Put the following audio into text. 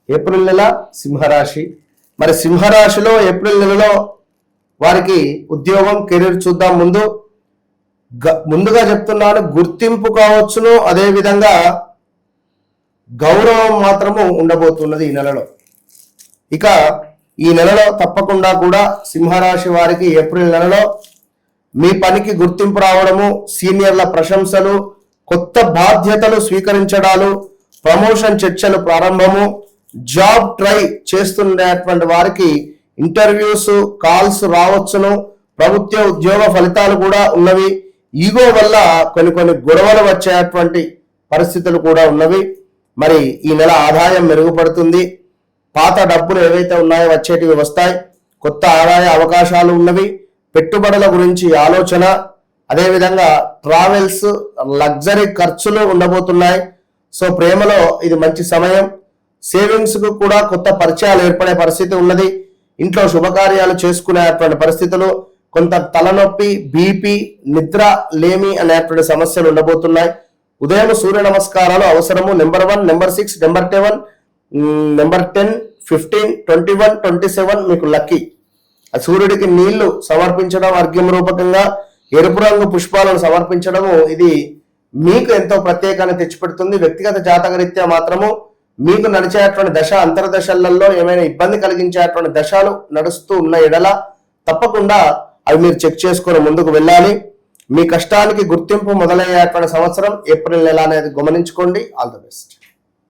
April నెల సింహరాశి. మరి సింహరాశిలో ఏప్రిల్ నెలలో వారికి ఉద్యోగం, కెరీర్ చూద్దాం. ముందుగా చెప్తున్నాను, గుర్తింపు కావచ్చును, అదేవిధంగా గౌరవం మాత్రము ఉండబోతున్నది ఈ నెలలో. ఇక ఈ నెలలో తప్పకుండా కూడా సింహరాశి వారికి ఏప్రిల్ నెలలో మీ పనికి గుర్తింపు రావడము, సీనియర్ల ప్రశంసలు, కొత్త బాధ్యతలు స్వీకరించడాలు, ప్రమోషన్ చర్చలు ప్రారంభము, జాబ్ ట్రై చేస్తున్నటువంటి వారికి ఇంటర్వ్యూస్, కాల్స్ రావచ్చును, ప్రభుత్వ ఉద్యోగ ఫలితాలు కూడా ఉన్నవి. ఈగో వల్ల కొన్ని గొడవలు వచ్చేటువంటి పరిస్థితులు కూడా ఉన్నవి. మరి ఈ నెల ఆదాయం మెరుగుపడుతుంది. పాత డబ్బులు ఏవైతే ఉన్నాయో వచ్చేటివి వస్తాయి. కొత్త ఆదాయ అవకాశాలు ఉన్నవి. పెట్టుబడుల గురించి ఆలోచన, అదేవిధంగా ట్రావెల్స్, లగ్జరీ ఖర్చులు ఉండబోతున్నాయి. సో ప్రేమలో ఇది మంచి సమయం. సేవింగ్స్ కు కూడా కొత్త పరిచయాలు ఏర్పడే పరిస్థితి ఉన్నది. ఇంట్లో శుభకార్యాలు చేసుకునేటువంటి పరిస్థితులు, కొంత తలనొప్పి, బీపీ, నిద్ర లేమి అనేటువంటి సమస్యలు ఉండబోతున్నాయి. ఉదయం సూర్య నమస్కారాలు అవసరము. నెంబర్ 1, నెంబర్ 6, నెంబర్ 7, నెంబర్ 10, 15, 21, 27 మీకు లక్కీ. సూర్యుడికి నీళ్లు సమర్పించడం, అర్ఘ్యం రూపకంగా ఎరుపు రంగు పుష్పాలను సమర్పించడము ఇది మీకు ఎంతో ప్రత్యేకాన్ని తెచ్చిపెడుతుంది. వ్యక్తిగత జాతకరీత్యా మాత్రము మీకు నడిచేటువంటి దశ, అంతర్దశలలో ఏమైనా ఇబ్బంది కలిగించేటువంటి దశలు నడుస్తూ ఉన్న ఎడల తప్పకుండా అవి మీరు చెక్ చేసుకొని ముందుకు వెళ్ళాలి. మీ కష్టానికి గుర్తింపు మొదలయ్యేటువంటి సంవత్సరం ఏప్రిల్ నెల అనేది గమనించుకోండి. All the best.